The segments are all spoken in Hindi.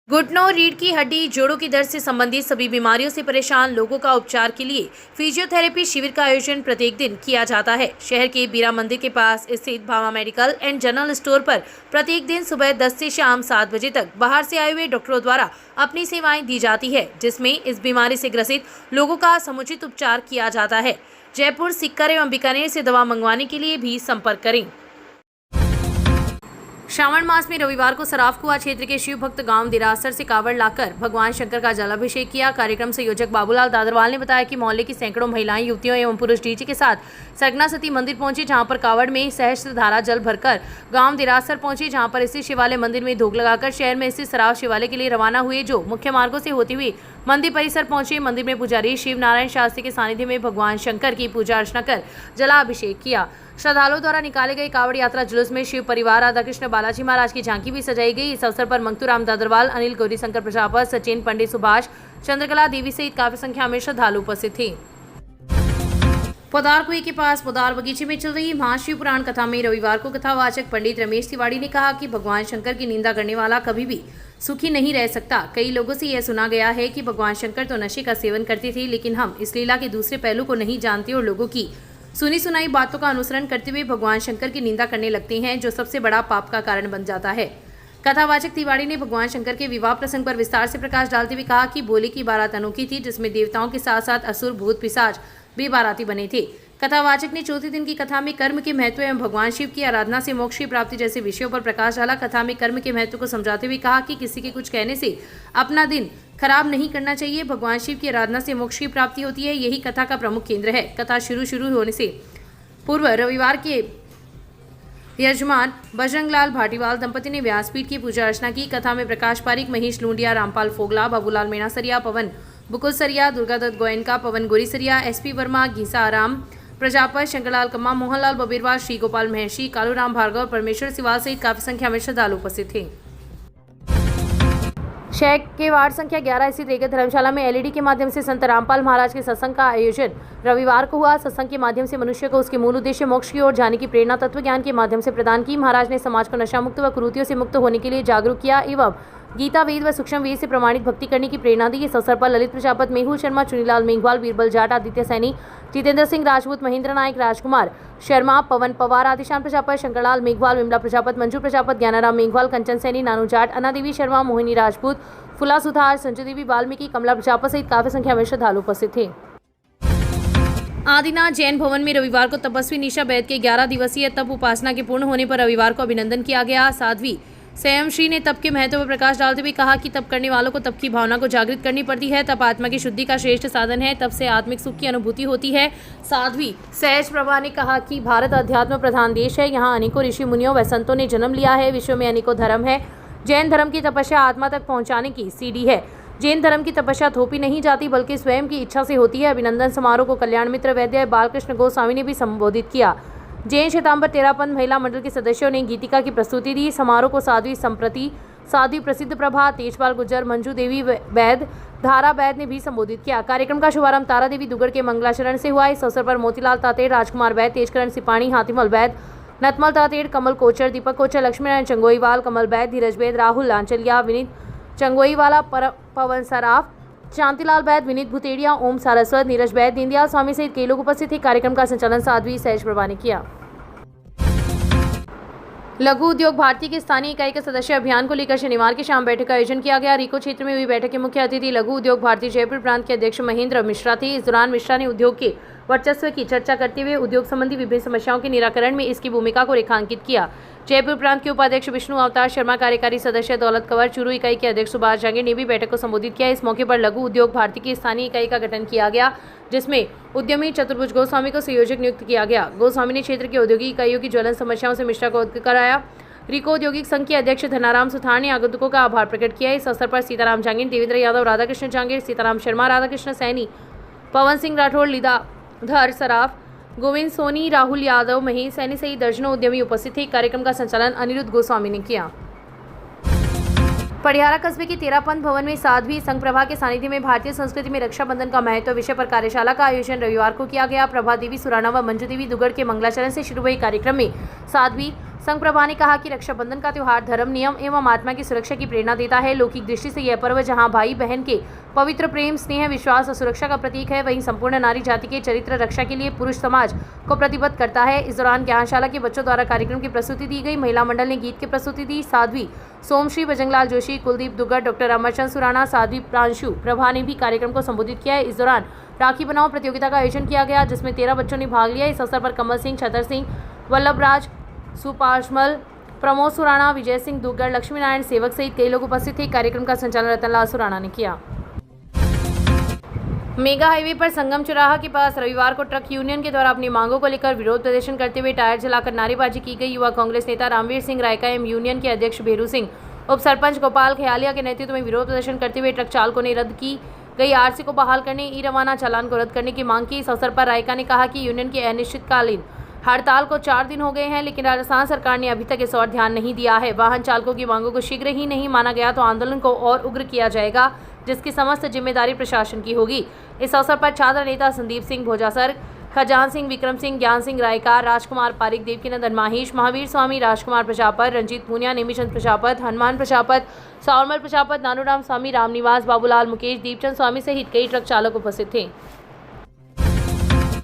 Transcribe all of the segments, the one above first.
घुटनों, रीढ़ की हड्डी, जोड़ों की दर्द से संबंधित सभी बीमारियों से परेशान लोगों का उपचार के लिए फिजियोथेरेपी शिविर का आयोजन प्रत्येक दिन किया जाता है। शहर के बीरा मंदिर के पास स्थित भावा मेडिकल एंड जनरल स्टोर पर प्रत्येक दिन सुबह 10 से शाम 7 बजे तक बाहर से आए हुए डॉक्टरों द्वारा अपनी सेवाएं दी जाती है, जिसमें इस बीमारी से ग्रसित लोगों का समुचित उपचार किया जाता है। जयपुर, सीकर एवं बीकानेर से दवा मंगवाने के लिए भी संपर्क करें। श्रावण मास में रविवार को सराफकुआ क्षेत्र के शिव भक्त गांव दिरासर से कावड़ लाकर भगवान शंकर का जलाभिषेक किया। कार्यक्रम संयोजक बाबूलाल दादरवाल ने बताया कि मोहल्ले की सैकड़ों महिलाएं, युवतियों एवं पुरुष डीजे के साथ सरगना सती मंदिर पहुंचे, जहां पर कावड़ में सहस्त्र धारा जल भरकर गांव दिरासर पहुंचे, जहां पर स्थित शिवालय मंदिर में धूप लगाकर शहर में स्थित सराफ शिवालय के लिए रवाना हुए, जो मुख्य मार्गों से होती हुई मंदिर परिसर पहुंचे। मंदिर में पुजारी शिव नारायण शास्त्री के सानिध्य में भगवान शंकर की पूजा अर्चना कर जलाभिषेक किया। श्रद्धालुओं द्वारा निकाले गए कावड़ यात्रा जुलूस में शिव परिवार, राधा कृष्ण बालाजी महाराज की झांकी भी सजाई गई। इस अवसर पर मंगतूराम दादरवाल, अनिल गौरीशंकर प्रजापत, सचिन पंडित, सुभाष, चंद्रकला देवी सहित काफी संख्या में श्रद्धालु उपस्थित थे। पोदार कुएं के पास पोदार बगीचे में चल रही महाशिव पुराण कथा में रविवार को कथावाचक पंडित रमेश तिवारी ने कहा कि भगवान शंकर की निंदा करने वाला कभी भी सुखी नहीं रह सकता। कई लोगों से यह सुना गया है कि भगवान शंकर तो नशे का सेवन करते थे, लेकिन हम इस लीला के दूसरे पहलू को नहीं जानते और लोगों की सुनी सुनाई बातों का अनुसरण करते हुए भगवान शंकर की निंदा करने लगते हैं, जो सबसे बड़ा पाप का कारण बन जाता है। कथावाचक तिवारी ने भगवान शंकर के विवाह प्रसंग पर विस्तार से प्रकाश डालते हुए कहा कि बोले की बारात अनोखी थी, जिसमें देवताओं के साथ साथ असुर, भूत, पिशाच भी बाराती बने थे। कथावाचक ने चौथे दिन की कथा में कर्म के महत्व एवं भगवान शिव की आराधना से मोक्ष की प्राप्ति जैसे विषयों पर प्रकाश डाला। कथा में कर्म के महत्व को समझाते हुए कहा कि किसी के कुछ कहने से अपना दिन खराब नहीं करना चाहिए। भगवान शिव की आराधना से मोक्ष की प्राप्ति होती है, यही कथा का प्रमुख केंद्र है। कथा शुरू होने से पूर्व रविवार के यजमान बजरंगलाल भाटीवाल दंपति ने व्यासपीठ की पूजा अर्चना की। कथा में प्रकाश पारिक, महेश लूंडिया, रामपाल फोगला, बाबूलाल मेणासरिया, पवन बुकुलसरिया, दुर्गादत्त गोयनका, पवन गोरीसरिया, एसपी वर्मा, घीसा आराम प्रजापत, शंकरलाल कम्मा, मोहनलाल बबीरवाल, श्री गोपाल महर्षि, कालूराम भार्गव, परमेश्वर सिवाल सहित काफी संख्या में श्रद्धालु उपस्थित थे। शहर के वार्ड संख्या 11 स्थित रेगत धर्मशाला में एलईडी के माध्यम से संत रामपाल महाराज के सत्संग का आयोजन रविवार को हुआ। सत्संग के माध्यम से मनुष्य को उसके मूल उद्देश्य मोक्ष की ओर जाने की प्रेरणा तत्व ज्ञान के माध्यम से प्रदान की। महाराज ने समाज को नशा मुक्त व कुरीतियों से मुक्त होने के लिए जागरूक किया एवं गीता वेद व सूक्ष्म वेद से प्रमाणित भक्ति करने की प्रेरणा दी। इस अवसर पर ललित प्रजापत, मेहुल शर्मा, चुनीलाल मेघवाल, बीरबल जाट, आदित्य सैनी, जितेंद्र सिंह राजपूत, महेंद्र नायक, राजकुमार शर्मा, पवन पवार, आदिशान प्रजापत, शंकरलाल मेघवाल, विमला प्रजापत, मंजू प्रजापत, ज्ञानाराम मेघवाल, कंचन सैनी, नानू जाट, अनादेवी शर्मा, मोहिनी राजपूत, फुला सुधार, संजय देवी वाल्मीकि, कमला प्रजापत सहित काफी संख्या में श्रद्धालु उपस्थित थे। आदिनाथ जैन भवन में रविवार को तपस्वी निशा बैद के 11 दिवसीय तप उपासना के पूर्ण होने पर रविवार को अभिनंदन किया गया। साध्वी स्वयं श्री ने तप के महत्व पर प्रकाश डालते हुए कहा कि तप करने वालों को तप की भावना को जागृत करनी पड़ती है। तप आत्मा की शुद्धि का श्रेष्ठ साधन है। तप से आत्मिक सुख की अनुभूति होती है। साध्वी सहज प्रभा ने कहा कि भारत अध्यात्म प्रधान देश है। यहाँ अनेकों ऋषि मुनियों व संतों ने जन्म लिया है। विश्व में अनेकों धर्म है। जैन धर्म की तपस्या आत्मा तक पहुँचाने की सीढ़ी है। जैन धर्म की तपस्या थोपी नहीं जाती, बल्कि स्वयं की इच्छा से होती है। अभिनंदन समारोह को कल्याण मित्र वैद्य बालकृष्ण गोस्वामी ने भी संबोधित किया। जैन श्वेतांबर तेरापंथ महिला मंडल के सदस्यों ने गीतिका की प्रस्तुति दी। समारोह को साध्वी संप्रति, साध्वी प्रसिद्ध प्रभा, तेजपाल गुज्जर, मंजू देवी वैद, धारा वैद ने भी संबोधित किया। कार्यक्रम का शुभारंभ तारा देवी दुगड़ के मंगलाचरण से हुआ। इस अवसर पर मोतीलाल तातेड़, राजकुमार वैद, तेजकरण सिपाणी, हातिमल वैद, नतमल तातेड़, कमल कोचर, दीपक कोचर, लक्ष्मीनारायण चंगोईवाल, कमल वैद, धीरज वैद, राहुल लांचलिया, विनीत चंगोईवाला, पवन सराफ, शांतिलाल वैद, विनीत भुतेड़िया, ओम सारस्वत, नीरज वैद, दीनदयाल स्वामी सहित कई लोग उपस्थित थे। कार्यक्रम का संचालन साध्वी सहज प्रभा ने किया। लघु उद्योग भारती के स्थानीय इकाई के सदस्य अभियान को लेकर शनिवार की शाम बैठक का आयोजन किया गया। रीको क्षेत्र में हुई बैठक के मुख्य अतिथि लघु उद्योग भारती जयपुर प्रांत के अध्यक्ष महेंद्र मिश्रा थे। इस दौरान मिश्रा ने उद्योग के वर्चस्व की चर्चा करते हुए उद्योग संबंधी विभिन्न समस्याओं के निराकरण में इसकी भूमिका को रेखांकित किया। जयपुर प्रांत के उपाध्यक्ष विष्णु अवतार शर्मा, कार्यकारी सदस्य दौलत कंवर, चूरू इकाई के अध्यक्ष सुभाष जांगीर ने भी बैठक को संबोधित किया। इस मौके पर लघु उद्योग भारती की स्थानीय इकाई का गठन किया गया, जिसमें उद्यमी चतुर्भुज गोस्वामी को संयोजक नियुक्त किया गया। गोस्वामी ने क्षेत्र की औद्योगिक इकाइयों की ज्वलन समस्याओं से मिश्रा को अवगत कराया। रीको औद्योगिक संघ के अध्यक्ष धनाराम सुथार ने आगंतुकों का आभार प्रकट किया। इस अवसर पर सीताराम जांगीर, देवेंद्र यादव, राधाकृष्ण जांगीर, सीताराम शर्मा, राधाकृष्ण सैनी, पवन सिंह राठौड़, लीलाधर सराफ, गोविंद सोनी, राहुल यादव, महेश सैनी सहित दर्जनों उद्यमी उपस्थित थे। कार्यक्रम का संचालन अनिरुद्ध गोस्वामी ने किया। पटियाला कस्बे के तेरापंथ भवन में साध्वी संघ प्रभा के सानिध्य में भारतीय संस्कृति में रक्षाबंधन का महत्व विषय पर कार्यशाला का आयोजन रविवार को किया गया। प्रभा देवी सुराना व मंजू देवी दुगड़ के मंगलाचरण से शुरू हुए कार्यक्रम में साध्वी संघ प्रभा ने कहा कि रक्षाबंधन का त्योहार धर्म, नियम एवं आत्मा की सुरक्षा की प्रेरणा देता है। लौकिक दृष्टि से यह पर्व जहां भाई बहन के पवित्र प्रेम, स्नेह, विश्वास और सुरक्षा का प्रतीक है, वहीं संपूर्ण नारी जाति के चरित्र रक्षा के लिए पुरुष समाज को प्रतिबद्ध करता है। इस दौरान ज्ञानशाला के बच्चों द्वारा कार्यक्रम की प्रस्तुति दी गई। महिला मंडल ने गीत की प्रस्तुति दी। साध्वी सोमश्री, बजरंगलाल जोशी, कुलदीप दुग्गड़, डॉक्टर अमरचंद सुराना, साध्वी प्रांशु प्रभा ने भी कार्यक्रम को संबोधित किया। इस दौरान राखी बनाओ प्रतियोगिता का आयोजन किया गया, जिसमें 13 बच्चों ने भाग लिया। इस अवसर पर कमल सिंह, छतर सिंह, वल्लभराज सुपाशमल, प्रमोद सुराना, विजय सिंह दुग्गड़, लक्ष्मी नारायण सेवक सहित कई लोग उपस्थित थे। कार्यक्रम का संचालन रतनलाल सुराना ने किया। मेगा हाईवे पर संगम चौराहा के पास रविवार को ट्रक यूनियन के द्वारा अपनी मांगों को लेकर विरोध प्रदर्शन करते हुए टायर जलाकर नारेबाजी की गई। युवा कांग्रेस नेता रामवीर सिंह रायका एवं यूनियन के अध्यक्ष भेरू सिंह, उप सरपंच गोपाल खयालिया के नेतृत्व में विरोध प्रदर्शन करते हुए ट्रक चालकों ने रद्द की गई आरसी को बहाल करने, ई रवाना चालान को रद्द करने की मांग की। इस अवसर पर रायका ने कहा कि यूनियन की अनिश्चितकालीन हड़ताल को 4 दिन हो गए हैं, लेकिन राजस्थान सरकार ने अभी तक इस ओर ध्यान नहीं दिया है। वाहन चालकों की मांगों को शीघ्र ही नहीं माना गया तो आंदोलन को और उग्र किया जाएगा, जिसकी समस्त जिम्मेदारी प्रशासन की होगी। इस अवसर पर छात्र नेता संदीप सिंह भोजासर, खजान सिंह, विक्रम सिंह, ज्ञान सिंह रायका, राजकुमार पारिक, देवकीनंदन माहिश, महावीर स्वामी, राजकुमार प्रजापत, रंजीत पूनिया, नेमीचंद प्रजापत, हनुमान प्रजापत, सावरमल प्रजापत, नानूराम स्वामी, रामनिवास, बाबूलाल मुकेश, दीपचंद स्वामी सहित कई ट्रक चालक उपस्थित थे।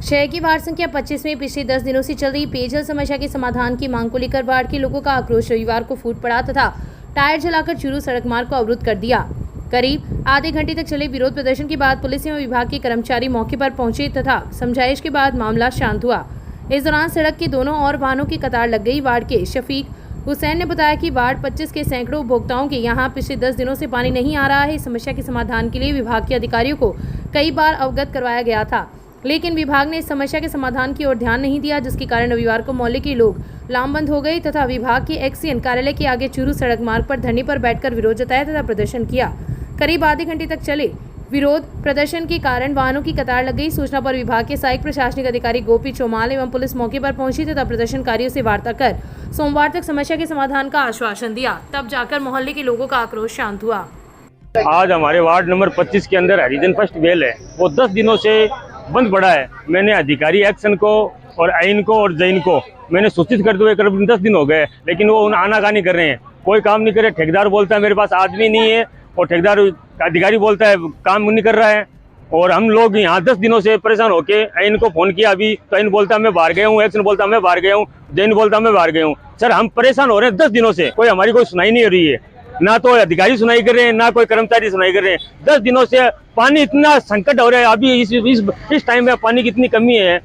शहर की वार्ड संख्या 25 में पिछले 10 दिनों से चल रही पेयजल समस्या के समाधान की मांग को लेकर वार्ड के लोगों का आक्रोश रविवार को फूट पड़ा तथा टायर जलाकर चूरू सड़क मार्ग को अवरुद्ध कर दिया। करीब आधे घंटे तक चले विरोध प्रदर्शन के बाद पुलिस एवं विभाग के कर्मचारी मौके पर पहुंचे तथा समझाइश के बाद मामला शांत हुआ। इस दौरान सड़क के दोनों ओर वाहनों की कतार लग गई। वार्ड के शफीक हुसैन ने बताया कि वार्ड 25 के सैकड़ों उपभोक्ताओं के यहां पिछले 10 दिनों से पानी नहीं आ रहा है। इस समस्या के समाधान के लिए विभाग के अधिकारियों को कई बार अवगत करवाया गया था, लेकिन विभाग ने इस समस्या के समाधान की ओर ध्यान नहीं दिया, जिसके कारण रविवार को मोहल्ले के लोग लामबंद हो गए तथा विभाग के एक्सीएन कार्यालय के आगे चूरू सड़क मार्ग पर धरने पर बैठकर विरोध जताया तथा प्रदर्शन किया। करीब आधे घंटे तक चले विरोध प्रदर्शन के कारण वाहनों की कतार लग गई। सूचना पर विभाग के सहायक प्रशासनिक अधिकारी गोपी चौमाल एवं पुलिस मौके पर पहुंची तथा प्रदर्शनकारियों से वार्ता कर सोमवार तक समस्या के समाधान का आश्वासन दिया। तब जाकर मोहल्ले के लोगों का आक्रोश शांत हुआ। आज हमारे वार्ड नंबर 25 के अंदर हरिजन फर्स्ट वेल है, वो 10 दिनों से बंद पड़ा है। मैंने अधिकारी एक्शन को और आइन को और जैन को मैंने सूचित करते हुए करीब 10 दिन हो गए, लेकिन वो आनाकानी कर रहे हैं, कोई काम नहीं कर रहे। ठेकेदार बोलता है मेरे पास आदमी नहीं है और ठेकेदार अधिकारी बोलता है काम नहीं कर रहा है। और हम लोग यहाँ 10 दिनों से परेशान होके आइन को फोन किया अभी, तो आइन बोलता मैं बाहर गया हूँ, एक्शन बोलता मैं बाहर गया हूँ, जैन बोलता मैं बाहर गया हूँ। सर हम परेशान हो रहे हैं 10 दिनों से, कोई हमारी कोई सुनाई नहीं हो रही है, ना तो अधिकारी सुनाई कर रहे हैं ना कोई कर्मचारी सुनाई कर रहे हैं। 10 दिनों से पानी इतना संकट हो रहा है, अभी इस टाइम में पानी की इतनी कमी है,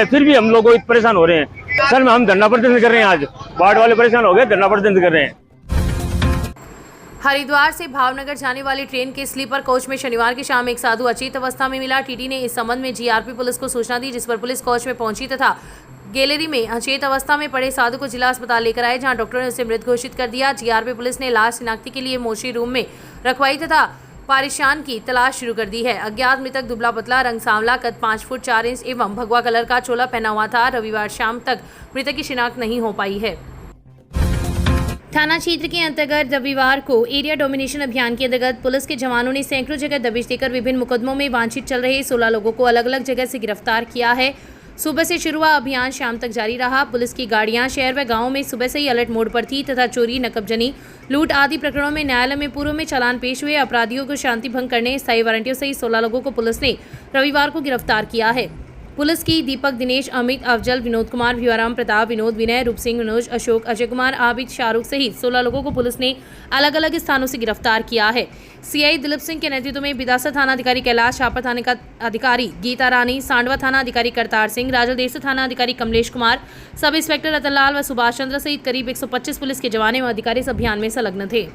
फिर भी हम लोग परेशान हो रहे हैं। सर हम धरना प्रदर्शन कर रहे हैं, आज वार्ड वाले परेशान हो गए, धरना प्रदर्शन कर रहे हैं। हरिद्वार से भावनगर जाने वाली ट्रेन के स्लीपर कोच में शनिवार की शाम एक साधु अचेत अवस्था में मिला। टीटी ने इस संबंध में जीआरपी पुलिस को सूचना दी, जिस पर पुलिस कोच में पहुंची तथा गैलरी में अचेत अवस्था में पड़े साधु को जिला अस्पताल लेकर आए, जहां डॉक्टरों ने उसे मृत घोषित कर दिया। जीआरपी पुलिस ने लाश शिनाख्ती के लिए मोशी रूम में रखवाई तथा पारिशान की तलाश शुरू कर दी है। अज्ञात मृतक दुबला पतला, रंग सांवला, कद 5 फुट 4 इंच एवं भगवा कलर का चोला पहना हुआ था। रविवार शाम तक मृतक की शिनाख्त नहीं हो पाई है। थाना क्षेत्र के अंतर्गत रविवार को एरिया डोमिनेशन अभियान के अंतर्गत पुलिस के जवानों ने सैकड़ों जगह दबिश देकर विभिन्न मुकदमों में वांछित चल रहे 16 लोगों को अलग अलग जगह से गिरफ्तार किया है। सुबह से शुरू हुआ अभियान शाम तक जारी रहा। पुलिस की गाड़ियां शहर व गांवों में सुबह से ही अलर्ट मोड पर थी तथा चोरी, नकबजनी, लूट आदि प्रकरणों में न्यायालय में पूर्व में चालान पेश हुए। अपराधियों को शांति भंग करने स्थायी वारंटियों सहित 16 लोगों को पुलिस ने रविवार को गिरफ्तार किया है। पुलिस की दीपक, दिनेश, अमित, अफजल, विनोद कुमार, भ्यूराम, प्रताप, विनोद, विनय, रूप सिंह, मनोज, अशोक, अजय कुमार, आबिद, शाहरुख सहित 16 लोगों को पुलिस ने अलग अलग स्थानों से गिरफ्तार किया है। सीआई दिलीप सिंह के नेतृत्व में बिदासा थाना अधिकारी कैलाश, छापर थाने का अधिकारी गीता रानी, सांडवा थाना अधिकारी करतार सिंह, राजलदेसा थाना अधिकारी कमलेश कुमार, सब इंस्पेक्टर रतनलाल व सुभाष चंद्र सहित करीब 125 पुलिस के जवान एवं अधिकारी इस अभियान में संलग्न थे।